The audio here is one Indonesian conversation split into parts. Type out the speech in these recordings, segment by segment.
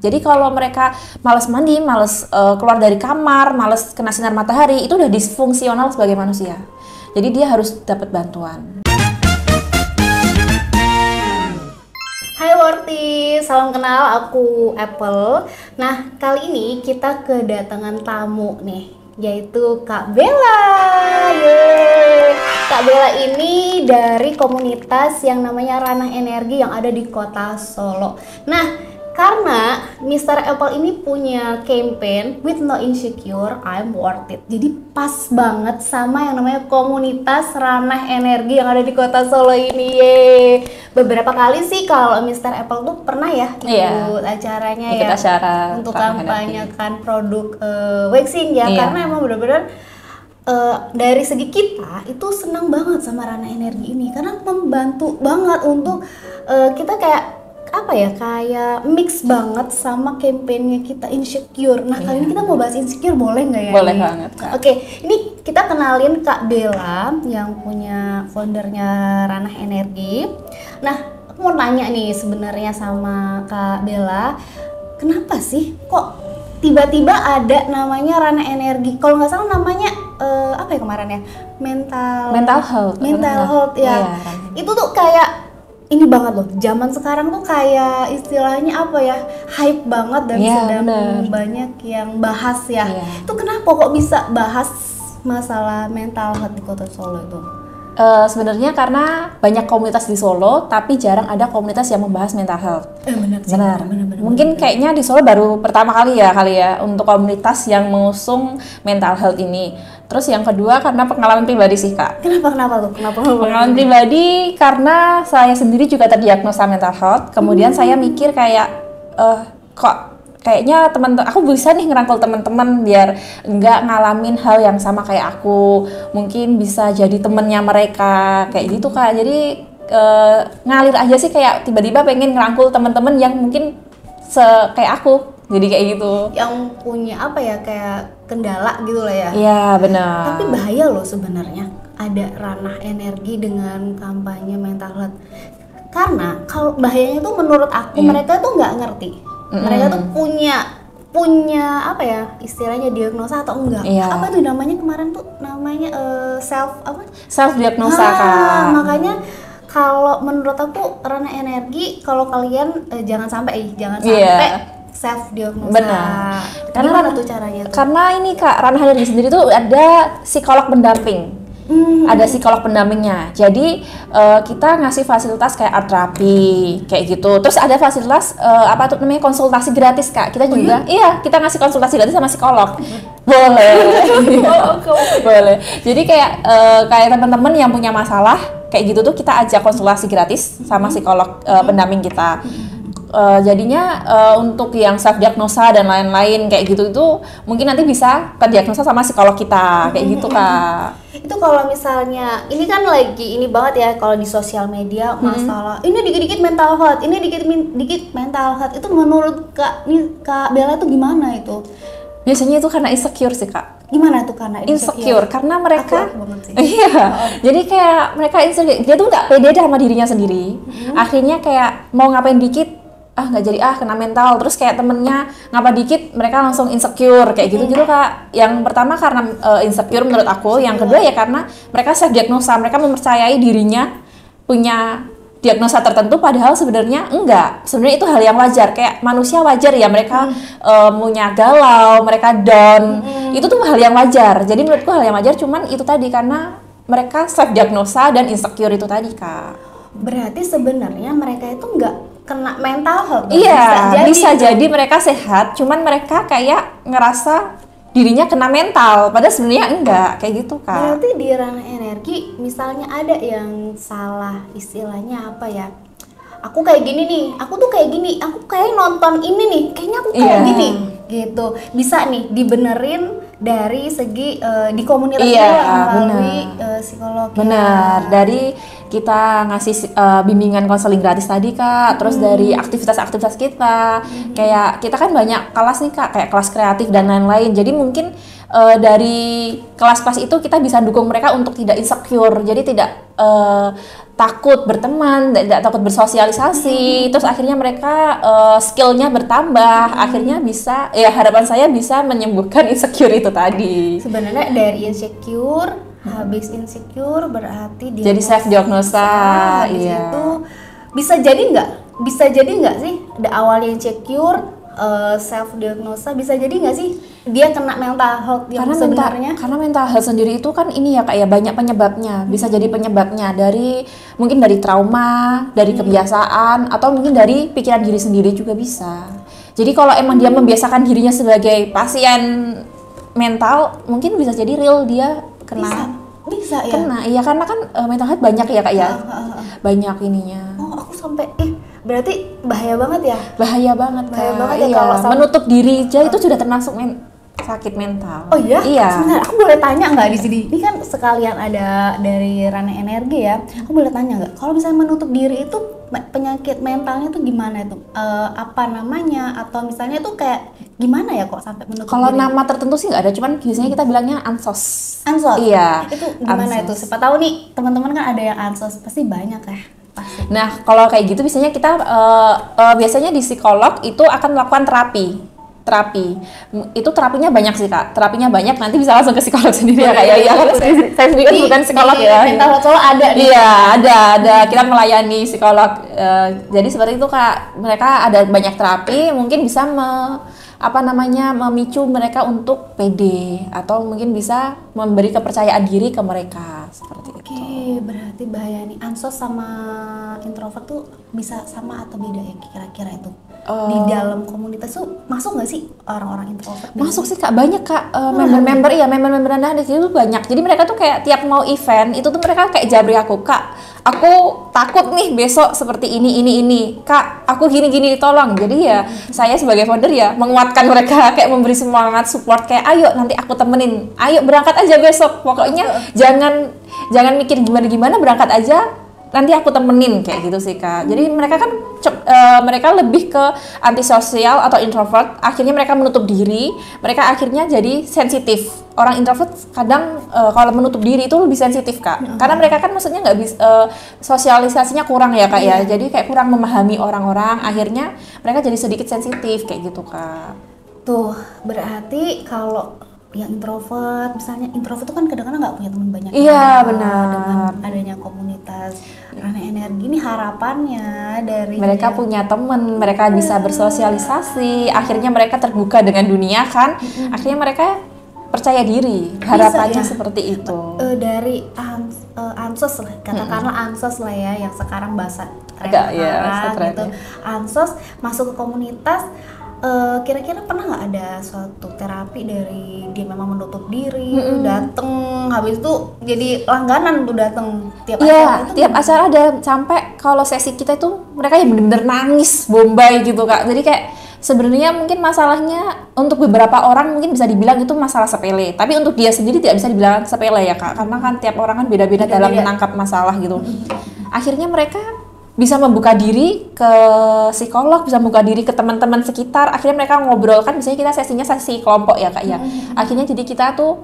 Jadi kalau mereka malas mandi, malas keluar dari kamar, malas kena sinar matahari, itu udah disfungsional sebagai manusia. Jadi dia harus dapat bantuan. Hai Worty, salam kenal, aku Apple. Nah, kali ini kita kedatangan tamu nih, yaitu Kak Bella. Yeay. Kak Bella ini dari komunitas yang namanya Ranah Energi yang ada di kota Solo. Nah, karena Mr. Apple ini punya campaign with no insecure, I'm worth it. Jadi pas banget sama yang namanya komunitas Ranah Energi yang ada di kota Solo ini. Yeay. Beberapa kali sih kalau Mr. Apple tuh pernah ya ikut acaranya ikut ya acara untuk kampanyekan produk waxing ya, karena emang bener-bener dari segi kita itu senang banget sama Ranah Energi ini karena membantu banget untuk kita kayak kayak mix banget sama kampanye kita insecure. Nah kali ini kita mau bahas insecure, boleh nggak ya? Boleh banget Kak. Oke, ini kita kenalin Kak Bella yang punya foundernya Ranah Energi. Nah aku mau nanya nih sebenarnya sama Kak Bella, kenapa sih kok tiba-tiba ada namanya Ranah Energi? Kalau nggak salah namanya apa ya kemarin ya? Mental health ya. Itu tuh kayak ini banget loh, zaman sekarang tuh kayak istilahnya hype banget dan sedang banyak yang bahas ya. Itu kenapa kok bisa bahas masalah mental health di kota Solo itu? Sebenarnya karena banyak komunitas di Solo, tapi jarang ada komunitas yang membahas mental health. Benar. Mungkin kayaknya di Solo baru pertama kali ya untuk komunitas yang mengusung mental health ini. Terus yang kedua karena pengalaman pribadi sih Kak. Kenapa tuh? Pengalaman pribadi karena saya sendiri juga terdiagnosa mental health. Kemudian saya mikir kayak kok kayaknya aku bisa nih ngerangkul teman-teman biar enggak ngalamin hal yang sama kayak aku. Mungkin bisa jadi temennya mereka kayak gitu Kak. Jadi ngalir aja sih, kayak tiba-tiba pengen ngerangkul teman-teman yang mungkin kayak aku. Jadi kayak gitu. Yang punya kayak kendala gitu lah ya. Iya benar. Tapi bahaya loh sebenarnya ada Ranah Energi dengan kampanye mental health. Karena kalau bahayanya tuh menurut aku mereka tuh nggak ngerti. Mereka tuh punya istilahnya diagnosa atau enggak? Apa tuh namanya kemarin tuh namanya self diagnosa Kak. Makanya kalau menurut aku Ranah Energi kalau kalian jangan sampai self diagnosa. Benar. Gimana tuh caranya tuh? Karena ini Kak, Ranah Energi sendiri tuh ada psikolog pendamping. Ada psikolog pendampingnya. Jadi kita ngasih fasilitas kayak art terapi kayak gitu. Terus ada fasilitas konsultasi gratis Kak. Kita juga kita ngasih konsultasi gratis sama psikolog. Boleh. Boleh. Jadi kayak teman-teman yang punya masalah kayak gitu tuh kita ajak konsultasi gratis sama psikolog pendamping kita. Jadinya untuk yang self diagnosa dan lain-lain kayak gitu itu mungkin nanti bisa terdiagnosa sama psikolog kita kayak gitu Kak. Itu kalau misalnya ini kan lagi ini banget ya kalau di sosial media masalah ini dikit-dikit mental health, ini dikit-dikit mental health. Itu menurut Kak Bella itu gimana itu? Biasanya itu karena insecure sih Kak. Gimana tuh karena insecure? Karena mereka jadi kayak mereka insecure, dia tuh nggak pede sama dirinya sendiri. Akhirnya kayak mau ngapain dikit nggak jadi kena mental, terus kayak temennya ngapa dikit mereka langsung insecure kayak gitu Kak. Yang pertama karena insecure menurut aku, yang kedua ya karena mereka self diagnosa, mereka mempercayai dirinya punya diagnosa tertentu padahal sebenarnya enggak. Sebenarnya itu hal yang wajar, kayak manusia wajar ya mereka punya galau, mereka down. Itu tuh hal yang wajar. Jadi menurutku hal yang wajar, cuman itu tadi karena mereka self diagnosa dan insecure itu tadi Kak. Berarti sebenarnya mereka itu enggak kena mental health. Bisa jadi mereka sehat, cuman mereka kayak ngerasa dirinya kena mental, padahal sebenarnya enggak kayak gitu Kak. Berarti di Ranah Energi misalnya ada yang salah istilahnya aku kayak gini nih, aku tuh kayak gini, aku kayak nonton ini nih, kayaknya aku kayak gini gitu, bisa nih dibenerin dari segi di komunitas melalui psikolog. Benar, dari kita ngasih bimbingan konseling gratis tadi Kak, terus dari aktivitas-aktivitas kita, kayak kita kan banyak kelas nih Kak, kayak kelas kreatif dan lain-lain. Jadi mungkin dari kelas-kelas itu kita bisa dukung mereka untuk tidak insecure, jadi tidak takut berteman, tidak takut bersosialisasi, terus akhirnya mereka skillnya bertambah, akhirnya bisa, ya harapan saya bisa menyembuhkan insecure itu tadi. Sebenarnya dari insecure, habis insecure berarti dia jadi self diagnosa, habis iya. itu bisa jadi nggak sih, ada awalnya insecure, self diagnosa, bisa jadi nggak sih dia kena mental health yang sebenarnya? Karena mental health sendiri itu kan ini ya kayak banyak penyebabnya, bisa jadi penyebabnya dari mungkin dari trauma, dari kebiasaan, atau mungkin dari pikiran diri sendiri juga bisa. Jadi kalau emang dia membiasakan dirinya sebagai pasien mental, mungkin bisa jadi real dia kena. Bisa ya? Kena, iya karena kan mental health banyak ya kak ya, banyak ininya. Oh aku sampai, berarti bahaya banget ya? Bahaya banget ya iya. kalau Menutup diri aja itu sudah termasuk sakit mental. Oh iya? Iya. Sebentar, aku boleh tanya nggak di sini? Ini kan sekalian ada dari ranah energi ya. Aku boleh tanya nggak? Kalau misalnya menutup diri itu penyakit mentalnya tuh gimana itu? Apa namanya? Atau misalnya tuh kayak gimana ya kok sampai menutup Kalau diri? nama tertentu sih nggak ada, cuman biasanya kita bilangnya ansos. Ansos? Iya. Itu gimana itu? Siapa tahu nih teman-teman kan ada yang ansos, pasti banyak ya. Pasti. Nah, kalau kayak gitu biasanya kita biasanya di psikolog itu akan melakukan terapi. Itu terapinya banyak sih kak, terapinya banyak, nanti bisa langsung ke psikolog sendiri ya kak ya. Iya, karena saya sendiri kan bukan psikolog ya. Mental health ada nih. Iya, ada kita melayani psikolog. Jadi seperti itu kak, mereka ada banyak terapi, mungkin bisa memicu mereka untuk pede, atau mungkin bisa memberi kepercayaan diri ke mereka seperti itu. Oke, berarti bahaya nih. Ansos sama introvert tuh bisa sama atau beda ya kira-kira itu? Di dalam komunitas tuh masuk nggak sih orang-orang introvert? Masuk sih kak, banyak kak, member-member Anda di sini tuh banyak. Jadi mereka tuh kayak tiap mau event itu tuh mereka kayak jabri aku, kak, aku takut nih besok seperti ini, kak, aku gini tolong. Jadi ya saya sebagai founder ya menguatkan mereka, kayak memberi semangat, support, kayak ayo nanti aku temenin, ayo berangkat aja besok, pokoknya jangan mikir gimana, berangkat aja, nanti aku temenin, kayak gitu sih kak. Jadi mereka kan mereka lebih ke antisosial atau introvert, akhirnya mereka menutup diri, mereka akhirnya jadi sensitif. Orang introvert kadang kalau menutup diri itu lebih sensitif kak, karena mereka kan maksudnya nggak bisa sosialisasinya kurang ya kak ya, jadi kayak kurang memahami orang-orang, akhirnya mereka jadi sedikit sensitif kayak gitu kak. Tuh berarti kalau yang introvert, misalnya introvert itu kan kadang-kadang nggak punya teman banyak. Iya benar. Dengan adanya komunitas ranah energi ini harapannya dari mereka punya teman, mereka bisa bersosialisasi, akhirnya mereka terbuka dengan dunia kan, akhirnya mereka percaya diri, harapannya ya? Seperti itu. Dari ansos lah, katakanlah ansos lah ya, yang sekarang bahasa tren gitu. Ansos masuk ke komunitas. Kira-kira pernah nggak ada suatu terapi dari dia memang menutup diri, dateng, habis itu jadi langganan tuh dateng tiap acara itu? Tiap acara ada, sampai kalau sesi kita itu mereka yang bener-bener nangis, bombay gitu kak. Jadi kayak sebenarnya mungkin masalahnya untuk beberapa orang mungkin bisa dibilang itu masalah sepele, tapi untuk dia sendiri tidak bisa dibilang sepele ya kak, karena kan tiap orang kan beda-beda dalam menangkap masalah gitu. Akhirnya mereka bisa membuka diri ke psikolog, bisa membuka diri ke teman-teman sekitar, akhirnya mereka ngobrol, kan biasanya kita sesinya sesi kelompok ya kak ya. Akhirnya jadi kita tuh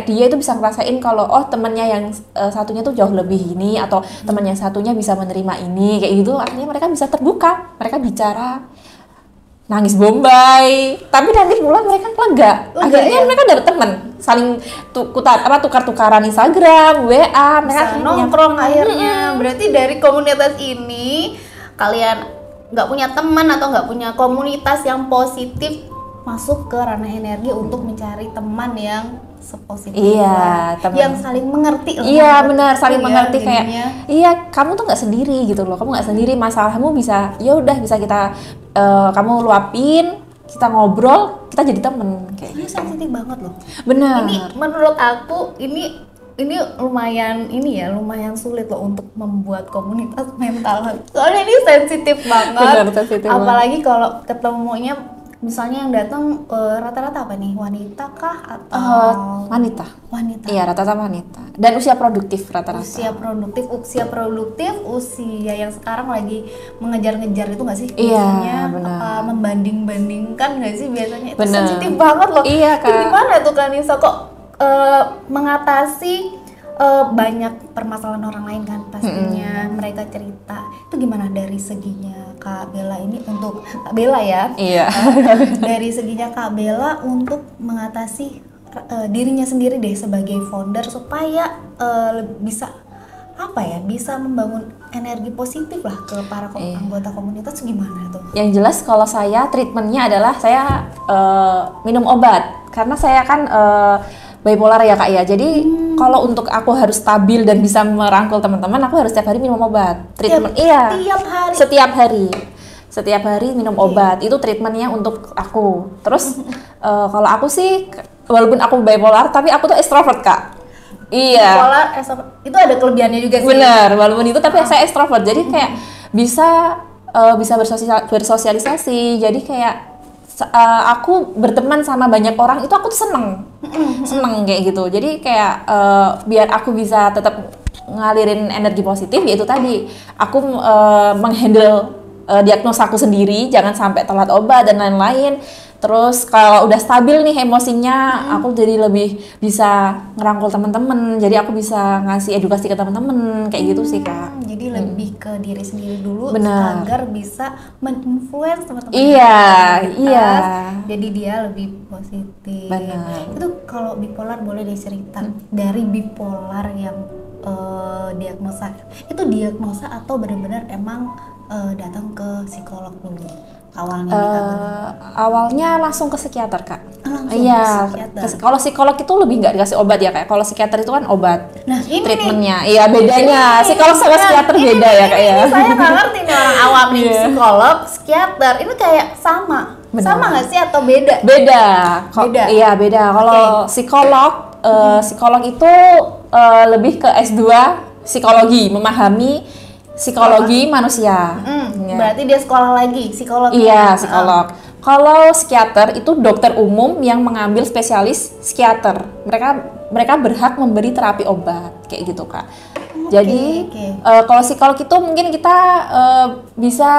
dia itu bisa ngerasain kalau temannya yang satunya tuh jauh lebih ini, atau teman yang satunya bisa menerima ini kayak gitu, akhirnya mereka bisa terbuka, mereka bicara, nangis bombay, tapi nanti pulang mereka lega. Akhirnya mereka dapet teman, saling tukar-tukaran Instagram, WA, mereka nongkrong akhirnya. Berarti dari komunitas ini kalian nggak punya teman atau nggak punya komunitas yang positif, masuk ke ranah energi untuk mencari teman yang sepositif, yang saling mengerti lah. Iya benar, saling mengerti kayak kamu tuh nggak sendiri gitu loh, kamu nggak sendiri, masalahmu bisa bisa kita kamu luapin, kita ngobrol, kita jadi temen kayak. Ini sensitif banget loh. Benar. Ini menurut aku ini lumayan sulit loh untuk membuat komunitas mental health. Soalnya ini sensitif banget. Benar, sensitif apalagi kalau ketemunya misalnya yang datang rata-rata apa nih, wanita kah atau wanita? Iya, rata-rata wanita. Dan usia produktif rata-rata. Usia produktif, usia yang sekarang lagi mengejar-ngejar itu nggak sih? Iya, biasanya membanding-bandingkan nggak sih biasanya? Itu sensitif banget loh. Iya kak. Gimana tuh Kak Nisa kok mengatasi banyak permasalahan orang lain kan pastinya, mereka cerita. Itu gimana dari seginya Kak Bella ini untuk Kak Bella ya? Iya. Dari seginya Kak Bella untuk mengatasi dirinya sendiri deh sebagai founder supaya bisa apa ya, bisa membangun energi positif lah ke para anggota komunitas, gimana tuh? Yang jelas kalau saya treatmentnya adalah saya minum obat karena saya kan bipolar ya Kak ya. Jadi kalau untuk aku harus stabil dan bisa merangkul teman-teman, aku harus setiap hari minum obat. Treatment Tiap hari. Setiap hari minum obat. Itu treatmentnya untuk aku. Terus kalau aku sih walaupun aku bipolar tapi aku tuh extrovert Kak. Iya. Bipolar itu ada kelebihannya juga sih. Bener, walaupun itu tapi saya extrovert. Jadi kayak bisa bersosialisasi. Jadi kayak aku berteman sama banyak orang itu aku tuh seneng kayak gitu. Jadi kayak biar aku bisa tetap ngalirin energi positif, yaitu tadi aku menghandle diagnosaku sendiri, jangan sampai telat obat dan lain-lain. Terus kalau udah stabil nih emosinya, aku jadi lebih bisa ngerangkul teman-teman. Jadi aku bisa ngasih edukasi ke teman-teman kayak gitu sih Kak. Jadi lebih ke diri sendiri dulu. Benar. Agar bisa men-influence teman-teman. Iya. Jadi dia lebih positif. Benar. Itu kalau bipolar boleh dicerita dari bipolar yang diagnosa. Itu diagnosa atau benar-benar emang datang ke psikolog dulu? Awalnya langsung ke psikiater Kak. Iya. Kalau psikolog itu lebih nggak dikasih obat ya Kak. Kalau psikiater itu kan obat. Nah, ini treatmentnya. Iya bedanya. Psikolog sama psikiater beda ya Kak ya. Ini saya nggak ngerti nih orang awam nih. Psikolog, psikiater ini kayak sama. Benar. Sama nggak sih atau beda? Beda. Iya beda. Kalau psikolog itu lebih ke S2 psikologi, memahami psikologi manusia. Ya. Berarti dia sekolah lagi psikolog. Iya, psikolog. Kalau psikiater itu dokter umum yang mengambil spesialis psikiater. Mereka berhak memberi terapi obat kayak gitu Kak. Jadi kalau psikolog itu mungkin kita bisa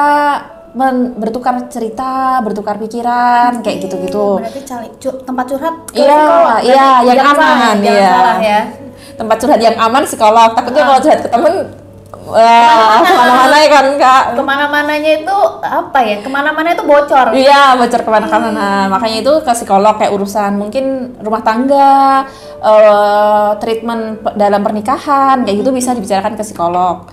bertukar cerita, bertukar pikiran kayak gitu-gitu. Berarti tempat curhat ke psikolog. Iya, yang aman. Iya. Salah ya. Tempat curhat yang aman psikolog. Takutnya kalau curhat ke temen kemana-mana ya kan Kak. Kemana-mananya itu apa ya? Kemana-mana itu bocor. Iya, bocor kemana-mana. Makanya itu ke psikolog kayak urusan mungkin rumah tangga, treatment dalam pernikahan, kayak gitu bisa dibicarakan ke psikolog.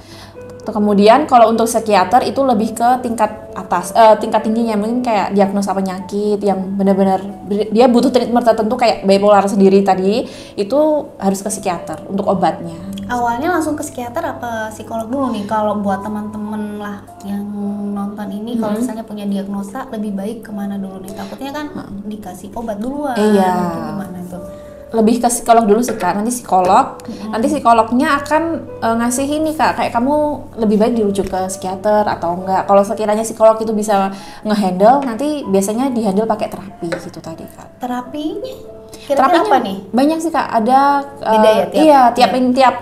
Kemudian kalau untuk psikiater itu lebih ke tingkat atas, tingkat tingginya mungkin kayak diagnosa penyakit yang benar-benar dia butuh treatment tertentu kayak bipolar sendiri tadi, itu harus ke psikiater untuk obatnya. Awalnya langsung ke psikiater apa psikolog dulu nih? Kalau buat teman-teman lah yang nonton ini, kalau misalnya punya diagnosa lebih baik kemana dulu nih? Takutnya kan dikasih obat duluan. Iya. Itu gimana tuh? Lebih ke psikolog dulu sih Kak, nanti psikolog, nanti psikolognya akan ngasih ini Kak, kayak kamu lebih baik dirujuk ke psikiater atau enggak. Kalau sekiranya psikolog itu bisa ngehandle, nanti biasanya dihandle pakai terapi gitu tadi Kak. Terapinya? Kira-kira apa nih? Banyak sih Kak, ada beda ya tiap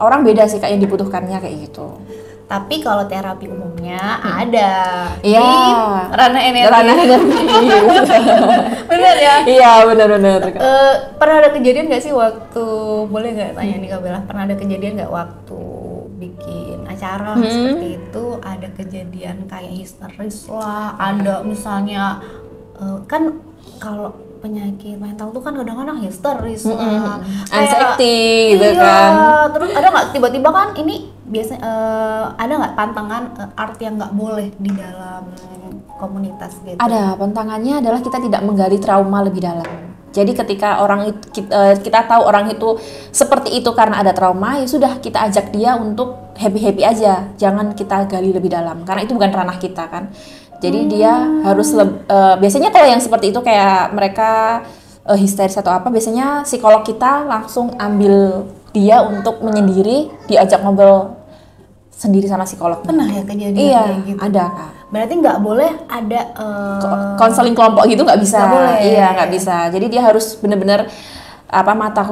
orang beda sih Kak yang dibutuhkannya kayak gitu. Tapi kalau terapi umumnya ada di ranah energi. Bener ya? Iya benar. Pernah ada kejadian nggak sih waktu, boleh nggak tanya nih Kak Bella, pernah ada kejadian nggak waktu bikin acara seperti itu ada kejadian kayak histeris lah, ada misalnya kan kalau penyakit mental tuh kan kadang-kadang histeris lah, anxiety gitu kan. Terus ada nggak tiba-tiba kan ini biasanya ada nggak pantangan art yang nggak boleh di dalam komunitas gitu? Ada, pantangannya adalah kita tidak menggali trauma lebih dalam. Jadi ketika kita tahu orang itu seperti itu karena ada trauma, ya sudah kita ajak dia untuk happy aja, jangan kita gali lebih dalam karena itu bukan ranah kita kan. Jadi dia harus biasanya kalau yang seperti itu kayak mereka histeris atau apa, biasanya psikolog kita langsung ambil dia untuk menyendiri, diajak ngobrol sendiri sama psikolog. Pernah ya kejadian kayak gitu? Ada Kak. Berarti nggak boleh ada konseling kelompok gitu, nggak bisa. Nggak boleh. Iya nggak bisa. Jadi dia harus benar-benar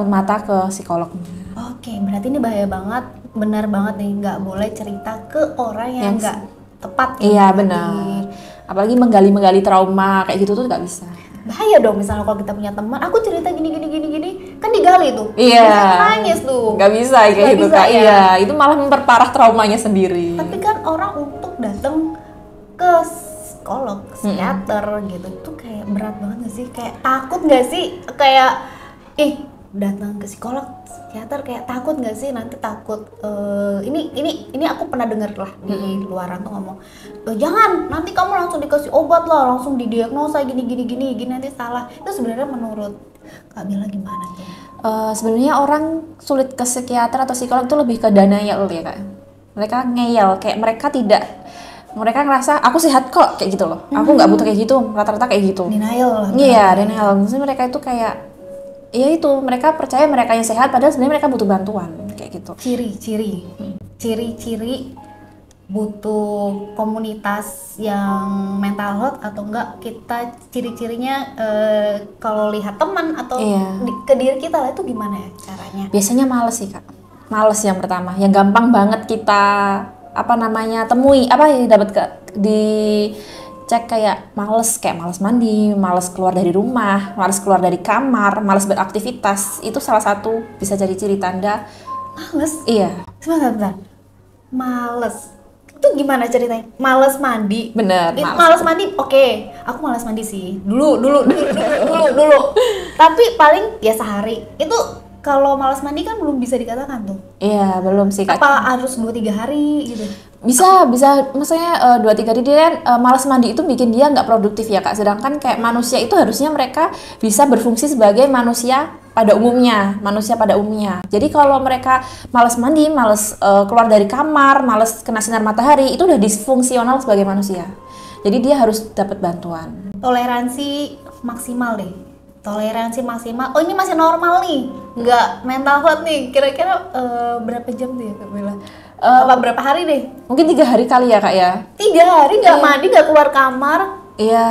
mata ke psikolognya. Oke, berarti ini bahaya banget, benar banget nih, nggak boleh cerita ke orang yang nggak tepat. Iya benar. Apalagi menggali trauma kayak gitu tuh nggak bisa. bahaya dong misalnya kalau kita punya teman, aku cerita gini kan digali tuh. Iya. Bisa nangis tuh. Nggak bisa kayak gitu Kak. Ya. Iya, itu malah memperparah traumanya sendiri. Tapi kan orang untuk datang ke psikolog, psikiater gitu tuh kayak berat banget gak sih? Kayak takut gak sih? Kayak datang ke psikolog, psikiater kayak takut gak sih? Nanti takut ini aku pernah denger lah di luaran tuh ngomong, jangan nanti kamu langsung dikasih obat lah, langsung didiagnosa gini nanti salah. Itu sebenarnya menurut Kak Bella gimana tuh? Sebenarnya orang sulit ke psikiater atau psikolog itu lebih ke denial ya Kak. Mereka ngeyel, kayak mereka ngerasa aku sehat kok kayak gitu loh. Aku nggak butuh kayak gitu, rata-rata kayak gitu. Denial. Iya, denial. Maksudnya mereka itu kayak ya itu, mereka percaya mereka yang sehat padahal sebenarnya mereka butuh bantuan kayak gitu. Ciri-ciri butuh komunitas yang mental health atau enggak, kita ciri-cirinya kalau lihat teman atau ke diri kita lah, itu gimana ya caranya? Biasanya males sih Kak. Males yang pertama, yang gampang banget kita temui, dicek kayak males mandi, males keluar dari rumah, males keluar dari kamar, males beraktivitas. Itu salah satu bisa jadi ciri tanda males. Iya. Sebentar. Males. Itu gimana ceritanya? Males mandi. Bener. Males mandi. Oke. Aku males mandi sih. Dulu. Tapi paling ya sehari. Itu kalau malas mandi kan belum bisa dikatakan tuh. Iya, belum sih Kak. Apa harus 2-3 hari gitu? Bisa, maksudnya 2-3 hari dia kan malas mandi itu bikin dia nggak produktif ya Kak. Sedangkan kayak manusia itu harusnya mereka bisa berfungsi sebagai manusia pada umumnya. Jadi kalau mereka malas mandi, malas keluar dari kamar, malas kena sinar matahari, itu udah disfungsional sebagai manusia. Jadi dia harus dapat bantuan. Toleransi maksimal deh. Oh ini masih normal nih, nggak mental health nih. Kira-kira berapa jam tuh ya Kak Bella? Apa berapa hari deh? Mungkin 3 hari kali ya Kak ya. 3 hari nggak mandi, nggak keluar kamar. Iya,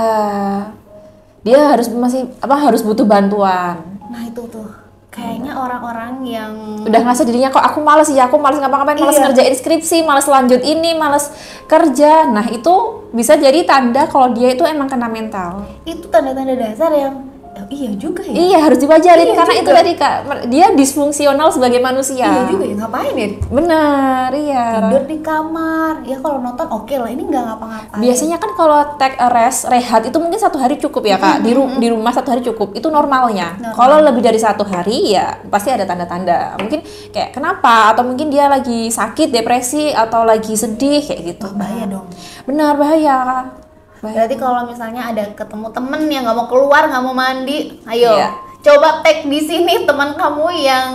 dia harus butuh bantuan. Nah itu tuh kayaknya orang-orang yang udah ngerasa dirinya kok aku malas ngapa-ngapain, malas ngerjain skripsi, malas lanjut ini, malas kerja. Nah itu bisa jadi tanda kalau dia itu emang kena mental. Itu tanda-tanda dasar yang iya juga ya. Iya, harus dibajarin karena juga. Itu tadi Kak, dia disfungsional sebagai manusia. Iya juga ya, ngapain ya? Benar, iya. Tidur di kamar. Ya kalau nonton oke lah, ini nggak ngapa-ngapain. Biasanya kan kalau take a rest, rehat itu mungkin 1 hari cukup ya Kak. Di rumah 1 hari cukup, itu normalnya. Kalau lebih dari 1 hari ya pasti ada tanda-tanda. Mungkin kayak kenapa, atau mungkin dia lagi sakit, depresi, atau lagi sedih kayak gitu. Bahaya dong. Benar, bahaya. Berarti kalau misalnya ada ketemu temen yang nggak mau keluar, nggak mau mandi, ayo coba tag di sini teman kamu yang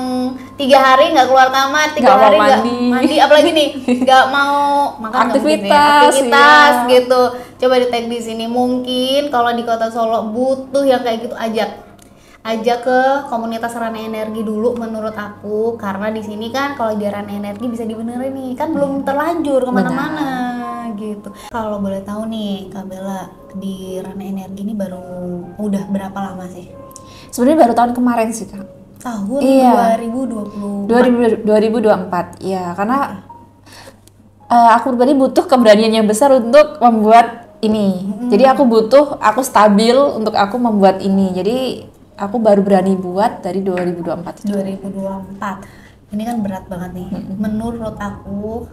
3 hari nggak keluar kamar, 3 hari nggak mandi, apalagi nih nggak mau makan aktivitas gitu. Coba di tag di sini. Mungkin kalau di Kota Solo butuh yang kayak gitu, ajak ke komunitas Rana Energi dulu menurut aku, karena di sini kan kalau di Rana Energi bisa dibenerin nih, kan belum terlanjur kemana-mana gitu. Kalau boleh tahu nih Kak Bella, di Rana Energi ini udah berapa lama sih? Sebenarnya baru tahun kemarin sih Kak. Tahun 2024. Iya, karena aku pribadi butuh keberanian yang besar untuk membuat ini. Jadi aku stabil untuk aku membuat ini. Jadi aku baru berani buat dari 2024. 2024. Ini kan berat banget nih. Menurut aku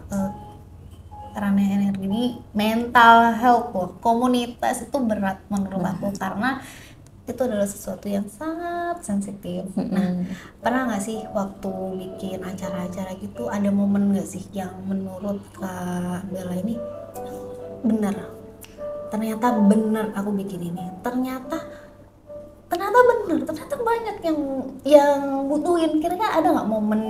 Rana Energi ini mental health loh. Komunitas itu berat menurut aku, karena itu adalah sesuatu yang sangat sensitif. Nah, pernah nggak sih waktu bikin acara-acara gitu ada momen nggak sih yang menurut Kak Bella ini ternyata bener aku bikin ini, ternyata banyak yang butuhin. Kira-kira ada nggak momen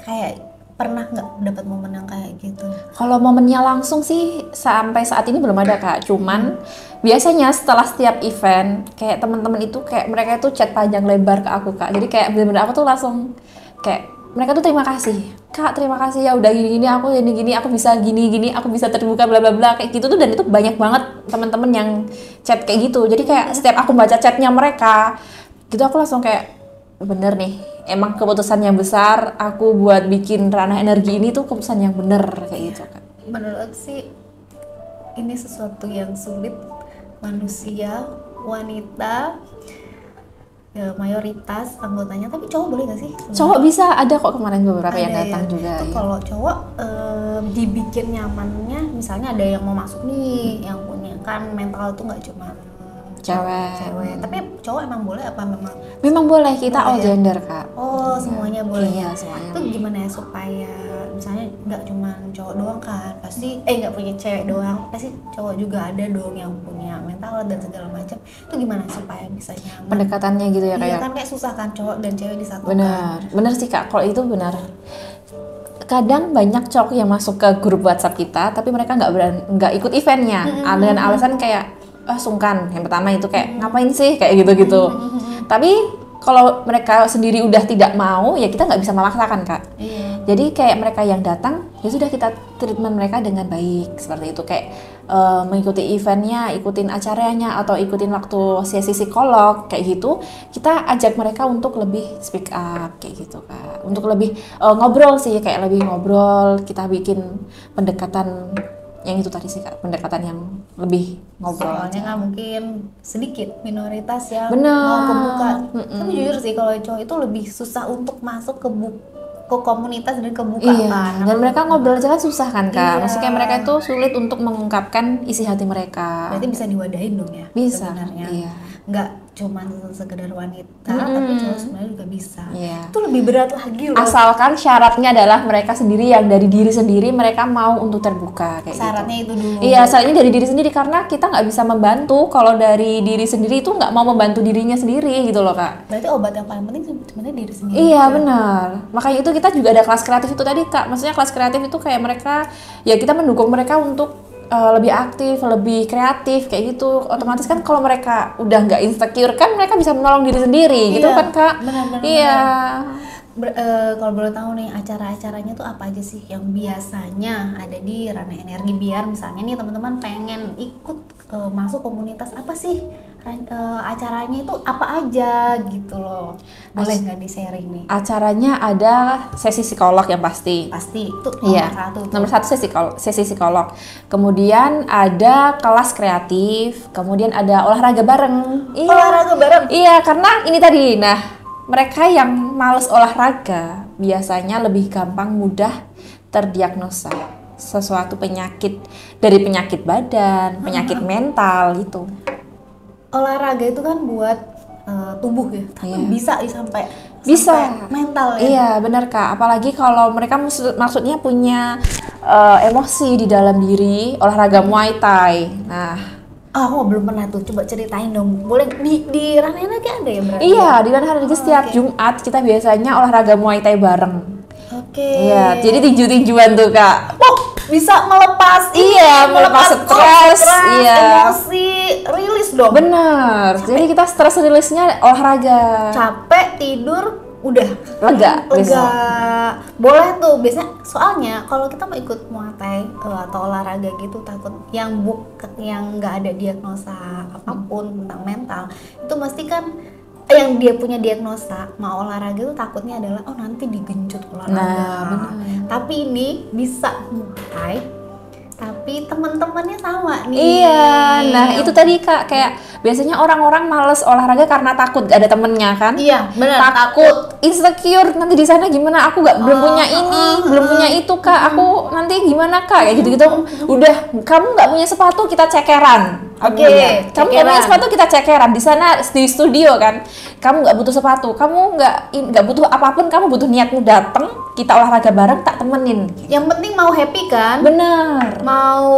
kayak pernah nggak dapat momen yang kayak gitu? Kalau momennya langsung sih sampai saat ini belum ada Kak. Cuman biasanya setelah setiap event kayak teman-teman itu kayak mereka itu chat panjang lebar ke aku Kak. Jadi kayak bener-bener aku tuh langsung kayak mereka tuh terima kasih Kak, terima kasih ya udah gini aku bisa gini aku bisa terbuka bla bla bla kayak gitu tuh. Dan itu banyak banget teman-teman yang chat kayak gitu. Jadi kayak setiap aku baca chatnya mereka gitu aku langsung kayak bener nih, emang keputusan yang besar aku buat bikin Ranah Energi ini tuh keputusan yang bener kayak gitu kan. Menurut aku sih ini sesuatu yang sulit manusia wanita ya, mayoritas anggotanya, tapi cowok boleh nggak sih? Cowok bisa, ada kok kemarin beberapa Ada yang datang ya. juga. Itu Ya. kalau cowok dibikin nyamannya, misalnya ada yang mau masuk nih, yang punya kan mental tuh nggak cuma Cewek. tapi cowok emang boleh apa memang? Memang boleh, kita Boleh all ya? gender Kak. Oh semuanya boleh Iya, ya? semuanya. Itu gimana ya supaya misalnya nggak cuma cowok doang kan, pasti nggak punya cewek doang, pasti cowok juga ada dong yang punya mental dan segala macam. Itu gimana supaya bisa nyaman? Pendekatannya gitu ya Iya kayak. kan kayak susah kan cowok dan cewek disatukan. Benar sih Kak, kalau itu benar. Kadang banyak cowok yang masuk ke grup WhatsApp kita, tapi mereka nggak ikut eventnya dengan alasan kayak sungkan. Yang pertama itu kayak ngapain sih kayak gitu-gitu. Tapi kalau mereka sendiri udah tidak mau, ya kita nggak bisa memaksakan Kak. Iya. Jadi kayak mereka yang datang, ya sudah kita treatment mereka dengan baik seperti itu, kayak mengikuti eventnya, ikutin acaranya, atau ikutin waktu sesi psikolog kayak gitu. Kita ajak mereka untuk lebih speak up kayak gitu Kak, untuk lebih ngobrol sih, kayak lebih ngobrol. Kita bikin pendekatan yang itu tadi sih Kak, pendekatan yang lebih ngobrol. Soalnya kan mungkin sedikit minoritas yang Bener. mau kebuka. Tapi jujur sih kalau cowok itu lebih susah untuk masuk ke komunitas dan kebuka Iya, kan. dan mereka ngobrol aja kan susah kan Kak. Iya. Maksudnya kayak mereka itu sulit untuk mengungkapkan isi hati mereka. Berarti bisa diwadahin dong ya. Bisa, Sebenarnya. iya. Nggak cuma sekedar wanita, tapi cowok sebenarnya juga bisa. Iya. Itu lebih berat lagi loh. Asalkan syaratnya adalah mereka sendiri, yang dari diri sendiri mereka mau untuk terbuka kayak Syaratnya gitu. itu dulu. Iya, syaratnya dari diri sendiri, karena kita nggak bisa membantu kalau dari diri sendiri itu nggak mau membantu dirinya sendiri gitu loh Kak. Berarti obat yang paling penting sebenarnya diri sendiri. Iya benar. Makanya itu kita juga ada kelas kreatif itu tadi Kak. Maksudnya kelas kreatif itu kayak mereka, ya kita mendukung mereka untuk lebih aktif, lebih kreatif kayak gitu. Otomatis kan kalau mereka udah nggak insecure kan mereka bisa menolong diri sendiri gitu Iya, kan Kak. benar-benar. Iya. Kalau boleh tahu nih acara-acaranya tuh apa aja sih yang biasanya ada di Rana Energi, biar misalnya nih teman-teman pengen ikut masuk komunitas, apa sih acaranya itu apa aja gitu loh, boleh nggak di sharing nih? Acaranya ada sesi psikolog yang pasti. Pasti itu Iya. nomor satu tuh. Nomor satu sesi psikolog. Kemudian ada kelas kreatif. Kemudian ada olahraga bareng. Iya. Olahraga bareng. Iya, karena ini tadi. Nah, mereka yang males olahraga biasanya lebih gampang mudah terdiagnosa sesuatu penyakit, dari penyakit badan, penyakit mental gitu. Olahraga itu kan buat tubuh ya, tapi Iya. sampai Bisa. mental ya. Iya, benar Kak. Apalagi kalau mereka maksudnya punya emosi di dalam diri, olahraga Muay Thai. Nah, Aku belum pernah tuh, coba ceritain dong. Boleh di Rana Energi ada ya berarti? iya, di Dan Hari setiap Jumat kita biasanya olahraga Muay Thai bareng. Oke. Iya, jadi tinju-tinjuan tuh Kak. Bisa melepas melepas stres, iya. emosi, rilis dong. Bener. Jadi kita stress rilisnya olahraga. Capek, tidur, udah Lega. lega. Boleh tuh biasanya, soalnya kalau kita mau ikut Muay Thai atau olahraga gitu, takut yang nggak ada diagnosa apapun tentang mental, itu pasti kan yang dia punya diagnosa mau olahraga itu takutnya adalah nanti digenjot olahraga. Nah, benar. Tapi ini bisa Muay Thai, tapi teman-temannya sama nih. Iya, nah itu tadi Kak, kayak biasanya orang-orang males olahraga karena takut gak ada temennya kan? Iya, benar. Takut, insecure, nanti di sana gimana? Aku belum punya ini, belum punya itu Kak. Aku nanti gimana Kak? Kayak gitu-gitu. Udah, kamu nggak punya sepatu, kita cekeran. Oke, Kamu nggak cekeran. punya sepatu, kita cekeran di sana di studio kan. Kamu nggak butuh sepatu, kamu nggak butuh apapun, kamu butuh niatmu datang, kita olahraga bareng, tak temenin. Yang penting mau happy kan? Bener. Mau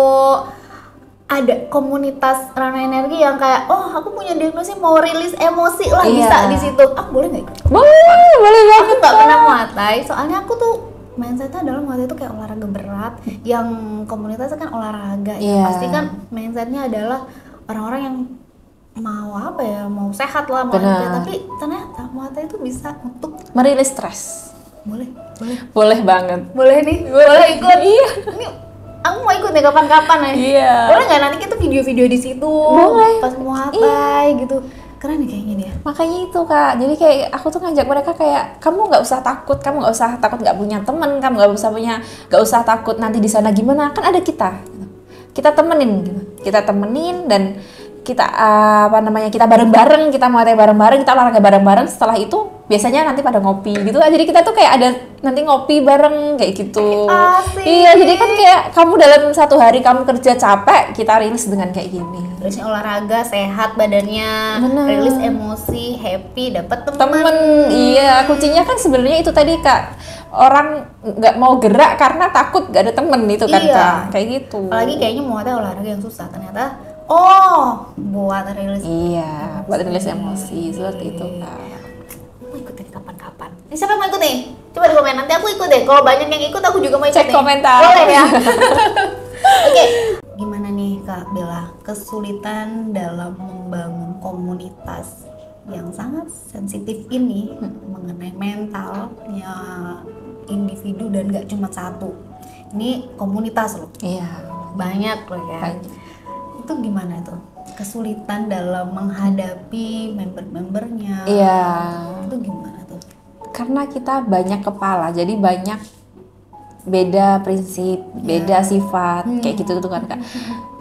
ada komunitas Rana Energi yang kayak aku punya diagnosis mau rilis emosi lah, Iya. bisa di situ. Boleh nggak ikut? Boleh Aku banget. nggak pernah Muay Thai, soalnya aku tuh mindsetnya adalah Muay Thai itu kayak olahraga berat, yang komunitasnya kan olahraga ya. Iya. Pasti kan mindsetnya adalah orang-orang yang mau apa ya, mau sehat lah, mau Benar. apa, tapi ternyata Muay Thai itu bisa untuk Merilis stres. boleh Boleh banget. boleh nih, boleh ikut. Iya. Ini aku mau ikut nih kapan-kapan ya. Iya. Boleh nggak nanti kita video-video di situ? Boleh. Pas Muay Thai gitu. Keren nih kayak gini ya. Makanya itu Kak, jadi kayak aku tuh ngajak mereka kayak kamu nggak usah takut nggak punya temen, kamu nggak usah takut nanti di sana gimana, kan ada kita temenin gitu, kita temenin dan kita kita bareng-bareng, kita mau bareng-bareng, kita olahraga bareng-bareng. Setelah itu biasanya nanti pada ngopi gitu. Jadi kita tuh kayak ada nanti ngopi bareng kayak gitu. Asik. Iya, jadi kan kayak kamu dalam satu hari kamu kerja capek, kita rilis dengan kayak gini. Rilis olahraga, sehat badannya, rilis emosi, happy, dapat teman. Iya, kuncinya kan sebenarnya itu tadi Kak. Orang nggak mau gerak karena takut nggak ada temen itu kan Kak. Kayak gitu. Apalagi kayaknya mau ada olahraga yang susah, ternyata buat rilis. Iya, buat rilis emosi seperti itu Kak. Mau ikut nih kapan-kapan? Ini siapa yang mau ikut nih? Coba di komen, nanti aku ikut deh. Kalau banyak yang ikut, aku juga mau ikut. Cek nih. komentar. Boleh ya? Oke. Gimana nih Kak Bella, kesulitan dalam membangun komunitas yang sangat sensitif ini mengenai mentalnya individu dan gak cuma satu. Ini komunitas loh. Iya. Banyak loh ya. Itu gimana tuh? Kesulitan dalam menghadapi member-membernya. Iya. Itu gimana tuh? Karena kita banyak kepala, jadi banyak beda prinsip, beda sifat, kayak gitu tuh kan Kak.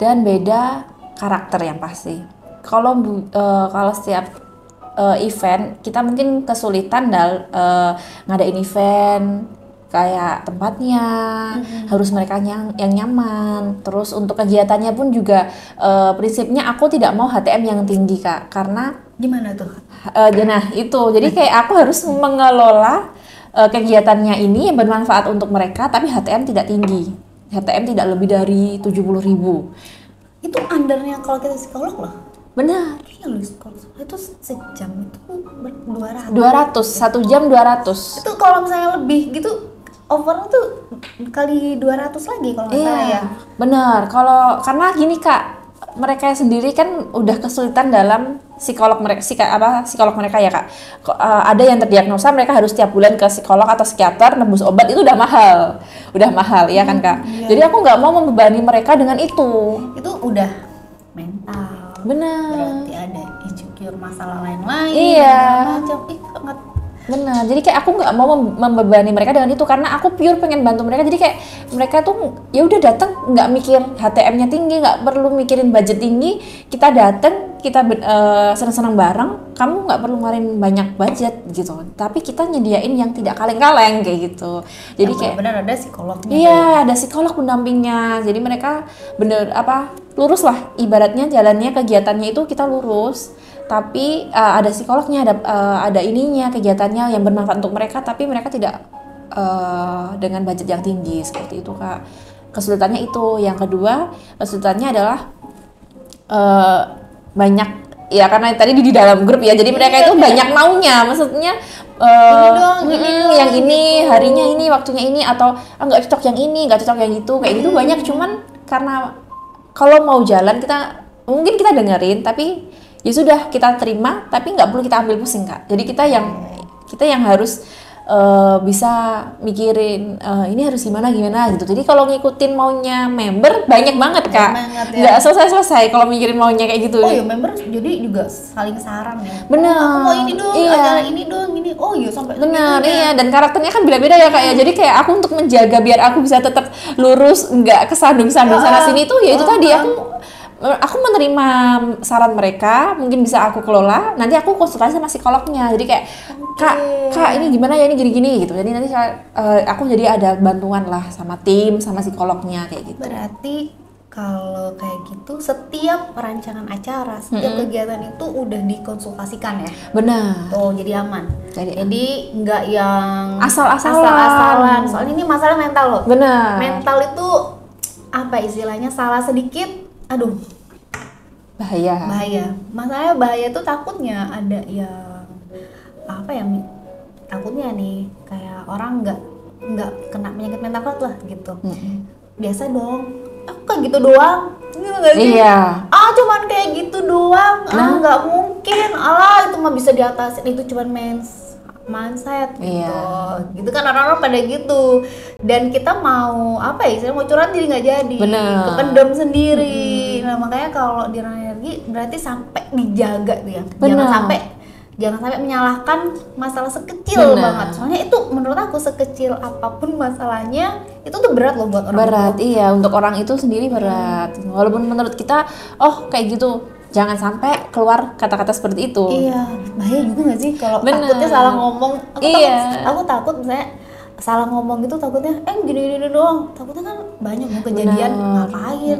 Dan beda karakter yang pasti. Kalau setiap event, kita mungkin kesulitan ngadain event kayak tempatnya harus mereka yang nyaman. Terus untuk kegiatannya pun juga prinsipnya aku tidak mau HTM yang tinggi Kak, karena gimana tuh? Nah itu, jadi kayak aku harus mengelola kegiatannya ini yang bermanfaat untuk mereka, tapi HTM tidak tinggi, HTM tidak lebih dari 70.000. Itu undernya kalau kita psikolog loh. Benar. Iya loh, itu sejam itu 200. 1 jam 200. Itu kalau misalnya lebih gitu, over tuh kali 200 lagi kalau nggak salah ya. Benar. Karena gini Kak, mereka sendiri kan udah kesulitan dalam psikolog mereka ya Kak. Ada yang terdiagnosa mereka harus tiap bulan ke psikolog atau psikiater nembus obat, itu udah mahal ya kan Kak. Jadi aku nggak mau membebani mereka dengan itu. Itu udah mental. Benar. Berarti ada insecure masalah lain-lain. Iya. Macam sangat. Benar, jadi kayak aku nggak mau membebani mereka dengan itu, karena aku pure pengen bantu mereka. Jadi kayak mereka tuh ya udah datang, nggak mikir HTM-nya tinggi, nggak perlu mikirin budget tinggi. Kita datang, kita senang-senang bareng, kamu nggak perlu ngeluarin banyak budget gitu. Tapi kita nyediain yang tidak kaleng-kaleng kayak gitu. Jadi kayak benar ada psikolognya. Iya, ada psikolog pendampingnya. Jadi mereka lurus lah, ibaratnya jalannya kegiatannya itu kita lurus. Tapi ada psikolognya, ada ininya, kegiatannya yang bermanfaat untuk mereka, tapi mereka tidak dengan budget yang tinggi seperti itu Kak. Kesulitannya itu. Yang kedua, kesulitannya adalah banyak ya, karena tadi di dalam grup ya, jadi mereka itu banyak maunya, maksudnya yang ini harinya ini, waktunya ini, atau nggak cocok yang ini, nggak cocok yang itu, kayak gitu banyak. Cuman karena kalau mau jalan mungkin kita dengerin, tapi ya sudah kita terima, tapi nggak perlu kita ambil pusing Kak. Jadi kita yang harus bisa mikirin ini harus gimana gitu. Jadi kalau ngikutin maunya member banyak banget Kak, nggak selesai kalau mikirin maunya kayak gitu. Oh ya, member jadi juga saling saran ya. Benar. Aku mau ini dong, acara ini dong, ini. Oh iya sampai. Benar, iya. Dan karakternya kan beda-beda ya Kak ya. Jadi kayak aku untuk menjaga biar aku bisa tetap lurus, nggak kesandung-sandung sana sini tuh ya itu tadi aku menerima saran mereka, mungkin bisa aku kelola. Nanti aku konsultasi sama psikolognya. Jadi kayak kak ini gimana ya, ini gini-gini gitu. Jadi nanti aku jadi ada bantuan lah sama tim, sama psikolognya kayak gitu. Berarti kalau kayak gitu setiap perancangan acara, setiap kegiatan itu udah dikonsultasikan ya. Benar. Oh, jadi aman. Jadi nggak yang asal-asalan. Soalnya ini masalah mental loh. Benar. Mental itu apa istilahnya, salah sedikit, aduh, bahaya. Masalahnya bahaya tuh takutnya ada yang takutnya nih kayak orang nggak kena penyakit mental health lah gitu. Biasa dong, aku kayak gitu doang, gitu nggak sih? Iya. Cuman kayak gitu doang, nggak mungkin, itu mah bisa diatasin, itu cuman mindset gitu. Gitu kan orang-orang pada gitu. Dan kita mau mau curhat jadi nggak jadi. Bener. Kependam sendiri. Nah makanya kalau di ranah energi berarti sampai dijaga tuh ya. Jangan sampai menyalahkan masalah sekecil banget. Soalnya itu menurut aku sekecil apapun masalahnya itu tuh berat loh buat orang. Berat, iya, untuk orang itu sendiri berat. Walaupun menurut kita kayak gitu jangan sampai keluar kata-kata seperti itu. Iya, bahaya juga nggak sih kalau Bener. takutnya salah ngomong. Iya. Aku takut misalnya salah ngomong gitu, takutnya gini-gini doang. Takutnya kan banyak mau kejadian, ngapain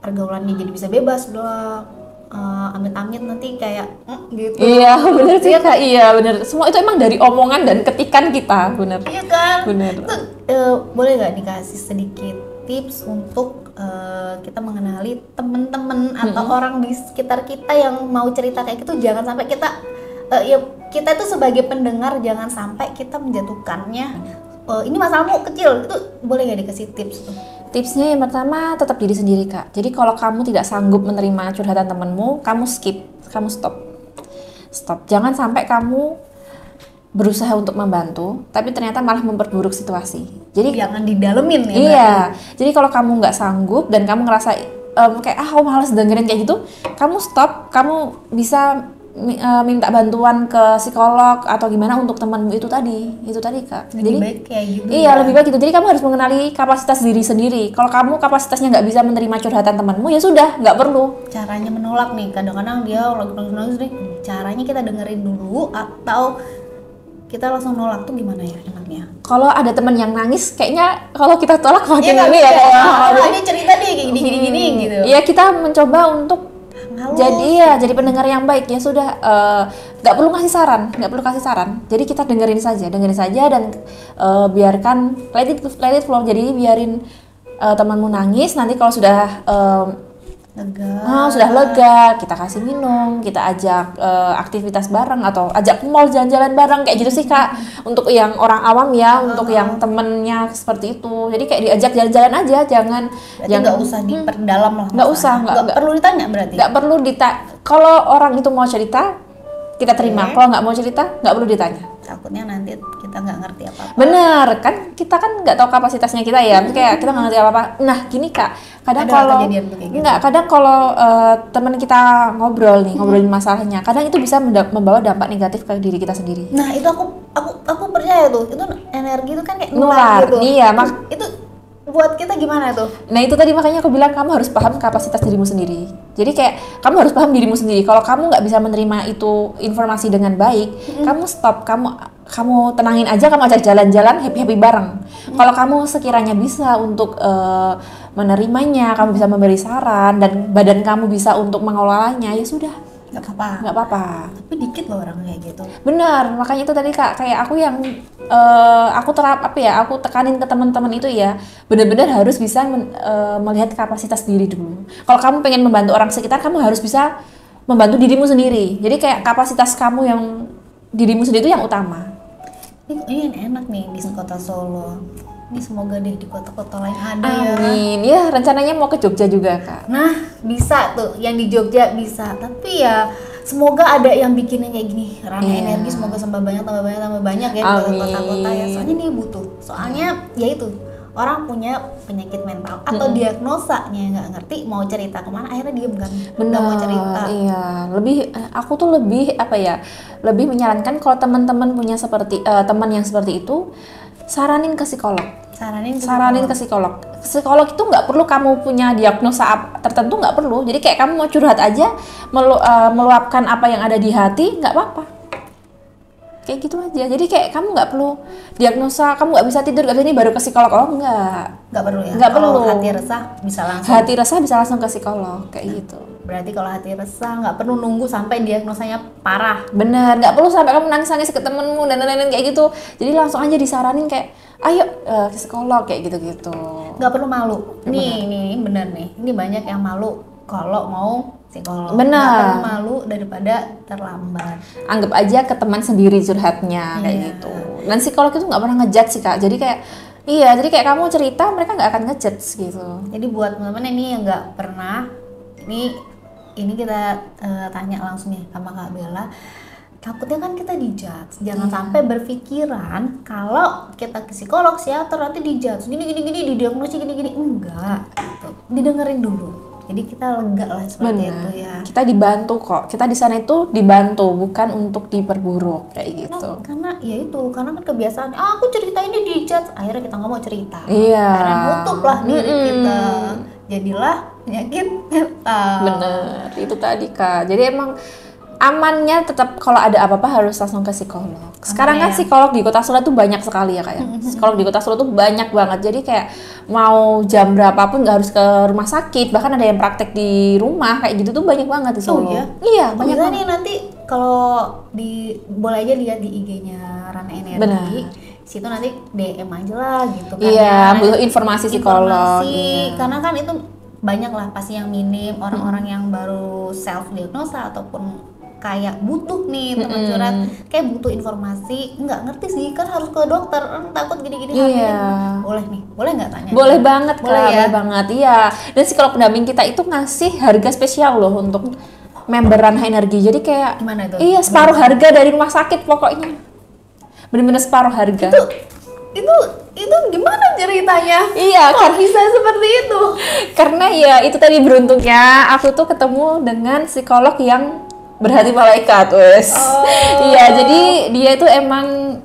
pergaulannya jadi bisa bebas doang. Amit-amit nanti kayak gitu. Iya bener sih Kak, iya bener. Semua itu emang dari omongan dan ketikan kita, bener. Iya kan? Bener. Itu, boleh nggak dikasih sedikit tips untuk kita mengenali temen-temen atau orang di sekitar kita yang mau cerita kayak gitu, jangan sampai kita ya kita itu sebagai pendengar jangan sampai kita menjatuhkannya. Ini masalahmu kecil, itu boleh nggak dikasih tips tuh? Tipsnya yang pertama, tetap diri sendiri Kak. Jadi kalau kamu tidak sanggup menerima curhatan temenmu, kamu skip, kamu stop. Jangan sampai kamu berusaha untuk membantu, tapi ternyata malah memperburuk situasi. Jadi jangan didalemin ya. Iya. Jadi kalau kamu nggak sanggup dan kamu ngerasa kayak aku malas dengerin kayak gitu, kamu stop. Kamu bisa minta bantuan ke psikolog atau gimana untuk temanmu itu tadi Kak. Lebih baik kayak gitu. Iya, lebih baik gitu. Jadi kamu harus mengenali kapasitas diri sendiri. Kalau kamu kapasitasnya nggak bisa menerima curhatan temanmu, ya sudah, nggak perlu. Caranya menolak nih, kadang-kadang dia lagi nangis nih. Caranya kita dengerin dulu atau kita langsung nolak tuh gimana ya enaknya? Kalau ada teman yang nangis, kayaknya kalau kita tolak makin Iya, ini ya kayak dia cerita deh kayak gini gitu. Iya, kita mencoba untuk jadi pendengar yang baik. Ya sudah, nggak perlu kasih saran. Jadi kita dengerin saja dan biarkan let it flow. Jadi biarin temanmu nangis, nanti kalau sudah sudah lega, kita kasih minum, kita ajak aktivitas bareng atau ajak ke mall jalan-jalan bareng kayak gitu sih Kak. Untuk yang orang awam ya, untuk yang temennya seperti itu. Jadi kayak diajak jalan-jalan aja, jangan nggak usah diperdalam lah. Nggak perlu ditanya berarti. Nggak perlu ditanya. Kalau orang itu mau cerita, kita terima. Kalau nggak mau cerita, nggak perlu ditanya. Takutnya nanti kita nggak ngerti apa-apa. Bener kan, kita kan nggak tahu kapasitasnya kita ya, kayak kita nggak ngerti apa-apa. Nah gini Kak, kadang kalau teman kita ngobrolin masalahnya, kadang itu bisa membawa dampak negatif ke diri kita sendiri. Nah itu aku percaya tuh, itu energi itu kan kayak nular gitu. Iya, itu buat kita gimana tuh? Nah itu tadi makanya aku bilang kamu harus paham kapasitas dirimu sendiri. Jadi kayak kamu harus paham dirimu sendiri. Kalau kamu nggak bisa menerima itu informasi dengan baik, kamu stop. Kamu tenangin aja, kamu ajak jalan-jalan, happy bareng. Kalau kamu sekiranya bisa untuk menerimanya, kamu bisa memberi saran dan badan kamu bisa untuk mengelolanya, ya sudah. Nggak apa-apa. Tapi dikit loh orang kayak gitu. Benar, makanya itu tadi Kak, kayak aku yang aku tekanin ke teman-teman itu ya, benar-benar harus bisa melihat kapasitas diri dulu. Kalau kamu pengen membantu orang sekitar, kamu harus bisa membantu dirimu sendiri. Jadi kayak kapasitas kamu yang dirimu sendiri itu yang utama. Ini enak nih di kota Solo. Ini semoga deh di kota-kota lain ada ya. Amin. Ya rencananya mau ke Jogja juga Kak. Nah bisa tuh, yang di Jogja bisa. Tapi ya semoga ada yang bikinnya kayak gini. Rame energi, semoga tambah banyak ya di kota-kota ya. Soalnya ini butuh. Soalnya ya itu, orang punya penyakit mental atau diagnosanya nggak ngerti, mau cerita kemana akhirnya diem kan. Benar, mau cerita. Iya. Aku tuh lebih menyarankan kalau teman-teman punya teman yang seperti itu, saranin ke psikolog. Saranin ke psikolog. Psikolog itu nggak perlu kamu punya diagnosa tertentu, nggak perlu. Jadi kayak kamu mau curhat aja, meluapkan apa yang ada di hati, nggak apa-apa. Kayak gitu aja. Jadi kayak kamu nggak perlu diagnosa, kamu nggak bisa tidur, ini baru ke psikolog. Oh nggak perlu ya. Nggak perlu. Hati resah bisa langsung ke psikolog kayak gitu. Berarti kalau hati resah nggak perlu nunggu sampai diagnosanya parah. Bener, nggak perlu sampai kamu nangis ke temenmu dan lain-lain kayak gitu. Jadi langsung aja disaranin kayak, ayo ke psikolog kayak gitu-gitu. Nggak perlu malu. Nih bener nih. Ini banyak yang malu kalau mau psikolog. Bener. Nggak perlu malu daripada terlambat. Anggap aja ke teman sendiri curhatnya kayak gitu. Dan psikolog itu nggak pernah ngejudge sih Kak. Jadi kayak kamu cerita, mereka nggak akan ngejudge gitu. Jadi buat teman-teman ini yang nggak pernah, ini kita tanya langsung nih sama Kak Bella. Takutnya kan kita dijudge. Jangan sampai berpikiran kalau kita ke psikolog, psikiater nanti dijudge. Gini didiagnosis gini. Enggak. Gitu. Didengerin dulu. Jadi kita lega lah seperti itu ya. Kita dibantu kok. Kita di sana itu dibantu, bukan untuk diperburuk kayak gitu. Karena kan kebiasaan. Aku cerita ini dijudge. Akhirnya kita nggak mau cerita. Iya. Karena nutup lah diri kita. Jadilah penyakit mental. Bener, itu tadi Kak. Jadi emang amannya tetap kalau ada apa-apa harus langsung ke psikolog. Sekarang kan psikolog di Kota Solo tuh banyak sekali ya Kak ya. Psikolog di Kota Solo tuh banyak banget. Jadi kayak mau jam berapapun nggak harus ke rumah sakit. Bahkan ada yang praktek di rumah kayak gitu tuh banyak banget di Solo. Oh iya? Iya, banyak Bisa banget. nih nanti kalau boleh aja lihat di IG-nya Rana Energi. Benar. Situ nanti DM aja lah gitu kan. Iya, butuh informasi psikolog. Informasi, Iya. karena kan itu banyak lah pasti yang minim, orang-orang yang baru self diagnosa ataupun kayak butuh nih teman curhat, kayak butuh informasi, nggak ngerti sih kan harus ke dokter, takut gini-gini. Iya. Boleh nih, boleh nggak tanya? Boleh banget Kak, Boleh ya? boleh banget. Iya. Dan psikolog pendamping kita itu ngasih harga spesial loh untuk member Ranah Energi. Jadi kayak Gimana itu? iya, separuh harga dari rumah sakit pokoknya. Bener-bener separuh harga. Itu gimana ceritanya? Iya, Kok bisa seperti itu? karena ya itu tadi beruntungnya aku tuh ketemu dengan psikolog yang berhati malaikat, wes. Iya, jadi dia itu emang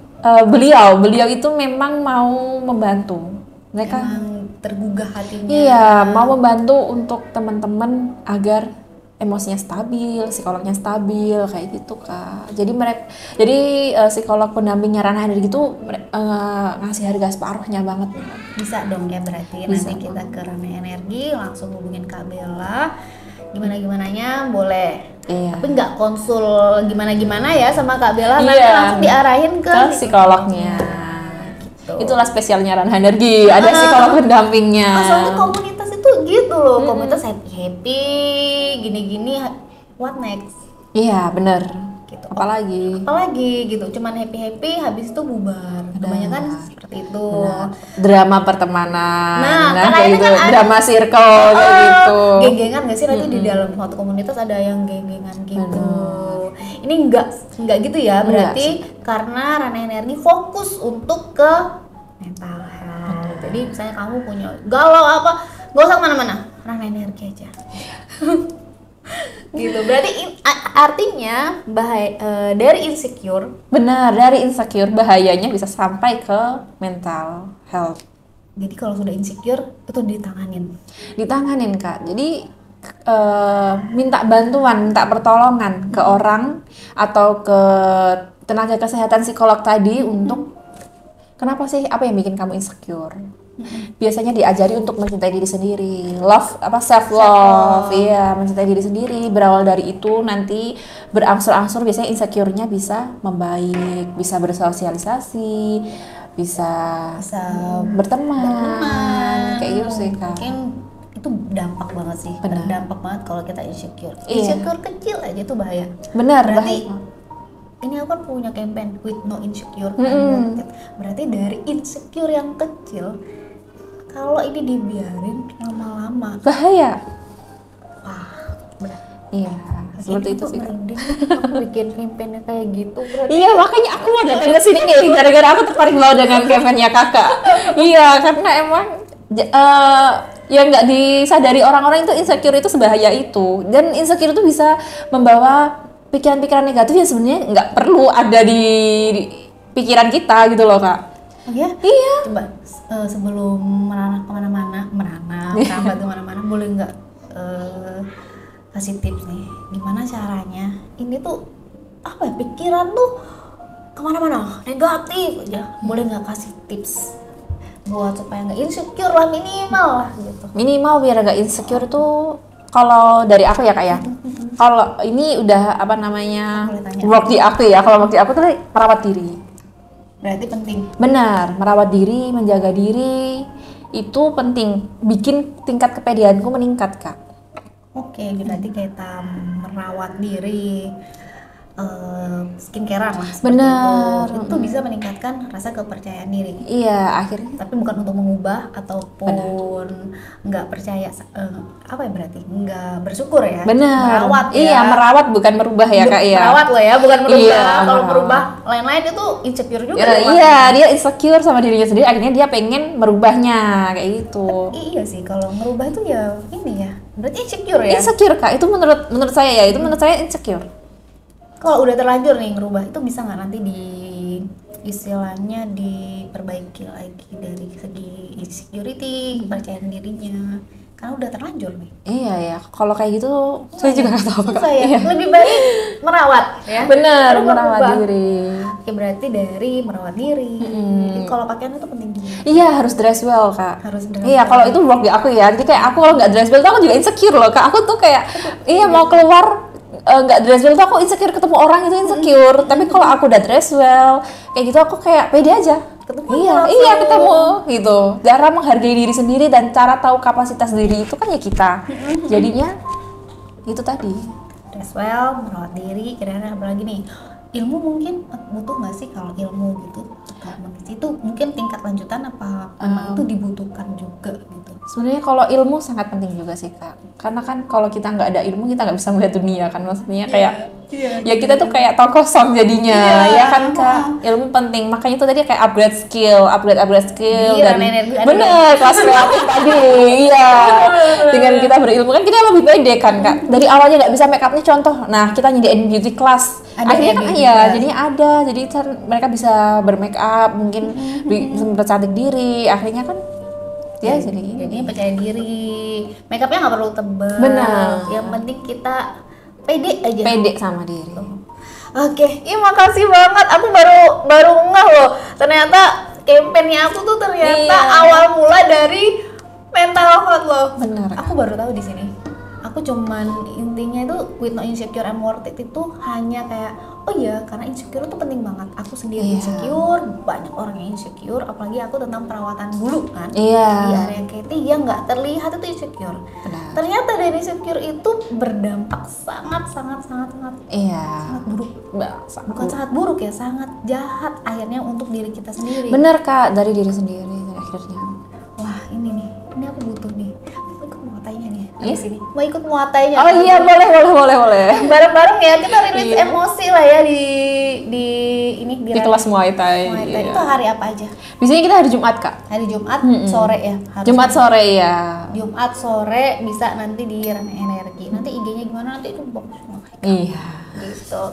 beliau itu memang mau membantu. Mereka Emang tergugah hatinya. iya, mau membantu untuk teman-teman agar emosinya stabil, psikolognya stabil kayak gitu Kak. Jadi psikolog pendampingnya Ranah Energi itu ngasih harga separuhnya banget. Bisa dong ya berarti Bisa. nanti kita ke Rana Energi langsung hubungin Kak Bella. Gimananya boleh. Iya. Tapi nggak konsul gimana ya sama Kak Bella, nanti Iya. langsung diarahin ke Ke psikolognya. Gitu. Itulah spesialnya Ranah Energi, ada psikolog pendampingnya. Soalnya komunitas itu gitu loh, komunitas happy, gini-gini, what next? Iya, bener. Gitu. Apalagi gitu, cuman happy habis itu bubar. Kebanyakan seperti itu. drama pertemanan, Nah, karena kayak itu gitu, kan ada- drama circle kayak gitu. Geng-gengan nggak sih nanti di dalam suatu komunitas ada yang geng-gengan gitu. Ini enggak gitu ya, berarti karena Rana Energi fokus untuk ke mental health. Jadi misalnya kamu punya galau apa, gak usah kemana-mana, Rana Energi aja. Gitu, berarti artinya dari insecure. Benar, dari insecure bahayanya bisa sampai ke mental health. Jadi kalau sudah insecure itu Ditanganin Kak. Jadi minta bantuan, minta pertolongan ke orang atau ke tenaga kesehatan psikolog tadi untuk kenapa sih, apa yang bikin kamu insecure? Biasanya diajari untuk mencintai diri sendiri, self love, iya, mencintai diri sendiri. Berawal dari itu nanti berangsur-angsur biasanya insecure-nya bisa membaik, bisa bersosialisasi, bisa berteman, kayak gitu sih Kak. Mungkin itu dampak banget sih, Benar. berdampak banget kalau kita insecure. Iya. Insecure kecil aja itu bahaya. Benar, Berarti bahaya. ini aku kan punya campaign with no insecure. Berarti dari insecure yang kecil, kalau ini dibiarin lama-lama, bahaya. benar. Iya, seperti itu sih Kak. Merinding, aku bikin campaignnya kayak gitu. Berarti Iya, makanya aku mau datang ke sini nih gara-gara aku tertarik banget dengan campaign-nya Kakak. Iya, karena emang yang nggak disadari orang-orang itu insecure itu sebahaya itu, dan insecure itu bisa membawa pikiran-pikiran negatif yang sebenarnya nggak perlu ada di pikiran kita gitu loh Kak. oh ya? Iya. Coba sebelum meranah merambat kemana-mana, boleh nggak kasih tips nih, gimana caranya ini tuh apa ya, pikiran tuh kemana-mana negatif aja, boleh nggak kasih tips buat supaya nggak insecure lah, minimal lah gitu. Minimal biar nggak insecure tuh, kalau dari aku ya Kak ya, kalau ini udah apa namanya Boleh tanya. work di aku ya, kalau work di aku tuh merawat diri. Berarti penting. Benar, merawat diri, menjaga diri itu penting, bikin tingkat kepedeanku meningkat Kak. Oke, berarti kita merawat diri, skincarean lah seperti Benar. itu bisa meningkatkan rasa kepercayaan diri. Iya, akhirnya Tapi bukan untuk mengubah ataupun nggak percaya, apa ya, berarti nggak bersyukur ya. benar. Merawat ya. Iya, merawat bukan merubah ya Kak ya. Merawat loh ya, bukan merubah. Iya, Kalau merawat. merubah lain-lain itu insecure juga. Ya, dong, iya, dia insecure sama dirinya sendiri, akhirnya dia pengen merubahnya kayak gitu. Iya sih, kalau merubah itu ya ini ya, berarti insecure ya. Insecure Kak, itu menurut saya ya, itu menurut saya insecure. Kalau udah terlanjur nih ngerubah, itu bisa nggak nanti istilahnya diperbaiki lagi dari segi insecurity, kepercayaan dirinya? karena udah terlanjur nih. Iya ya, kalau kayak gitu saya juga nggak tahu Kak. Susah ya. Iya. Lebih baik merawat ya. Bener, Terus merawat berubah. diri. Oke, berarti dari merawat diri. Kalau pakaian itu penting juga. Iya, harus dress well Kak. Harus dress Iya, well. kalau itu work di aku ya. Jadi kayak aku kalau nggak dress well tuh aku juga insecure loh Kak. Aku tuh kayak iya mau keluar nggak dress well tuh aku insecure, ketemu orang itu insecure. Tapi kalau aku udah dress well kayak gitu aku kayak pede aja. Ketemu Iya, langsung. iya ketemu gitu. Cara menghargai diri sendiri dan cara tahu kapasitas diri itu kan ya kita. Jadinya itu tadi. Dress well, merawat diri, kira-kira apa lagi nih? Ilmu mungkin butuh nggak sih kalau ilmu gitu? Itu mungkin tingkat lanjutan apa memang itu dibutuhkan juga gitu? Sebenarnya kalau ilmu sangat penting juga sih Kak. Karena kan kalau kita nggak ada ilmu kita nggak bisa melihat dunia kan, maksudnya kayak ya kita tuh kayak tau kosong jadinya ya kan Kak. Ilmu penting, makanya itu tadi kayak upgrade skill Iya, dan energi ada. bener kelas kreatif tadi. Iya, dengan kita berilmu kan kita lebih pede kan Kak. Dari awalnya nggak bisa make up nih contoh, nah kita nyediain beauty class. Ada Akhirnya ya kan beauty iya, class. jadinya ada, jadi mereka bisa bermake up, mungkin bisa mempercantik diri, akhirnya kan ya Jadinya percaya diri, make upnya nggak perlu tebal. Benar. Yang penting kita pede aja. pede sama diri. Oke, iya makasih banget. Aku baru ngeh loh. Ternyata campaignnya aku tuh ternyata Iya. awal mula dari mental health loh. Benar. Aku baru tahu di sini. Aku cuman intinya itu with no insecure I'm worth it itu hanya kayak oh iya karena insecure itu penting banget. Aku sendiri Iya. insecure, banyak orang yang insecure, apalagi aku tentang perawatan bulu kan. Iya. Di area Katy yang nggak terlihat itu insecure. Benar. Ternyata dari insecure itu berdampak sangat Iya. buruk. Bukan sangat buruk ya, sangat jahat akhirnya untuk diri kita sendiri. Bener Kak, dari diri sendiri akhirnya. Wah ini aku butuh nih. Mau ikut muatainya nih. Iya? Di sini. Mau ikut muatainya. Oh iya, boleh. Bareng-bareng ya kita rilis Iya. emosi lah ya di ini Di kelas Muay Thai. Muay Thai. Iya. Itu hari apa aja? Biasanya kita hari Jumat Kak. Hari Jumat sore ya. Harus Jumat sore ya. Jumat sore bisa nanti di Rana Energi. Nanti IG-nya gimana nanti itu bagus banget. Iya. Gitu.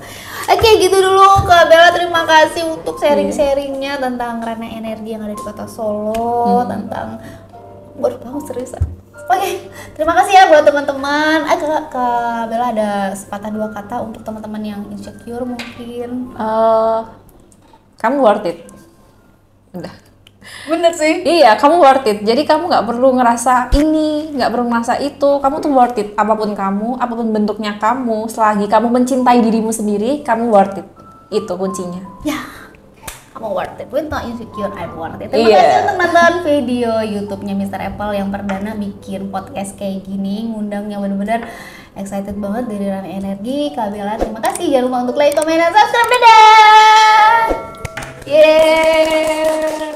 Oke, gitu dulu Kak Bella, terima kasih untuk sharing-sharingnya tentang Rana Energi yang ada di Kota Solo, tentang baru tahu seriusan. Oke, terima kasih ya buat teman-teman. Kak Bella ada sepatah dua kata untuk teman-teman yang insecure mungkin. Kamu worth it. Udah. Bener sih. Iya, kamu worth it. Jadi kamu nggak perlu ngerasa ini, nggak perlu ngerasa itu. Kamu tuh worth it. Apapun kamu, apapun bentuknya kamu, selagi kamu mencintai dirimu sendiri, kamu worth it. Itu kuncinya. Ya, kamu worth it. With no insecure, I'm worth it. Terima Iya. kasih untuk nonton video YouTube-nya Mr. Apple yang perdana bikin podcast kayak gini, ngundangnya bener-bener excited banget dari Rana Energi. Kak Bella, terima kasih. Jangan lupa untuk like, comment, dan subscribe. Dadah! Yeay!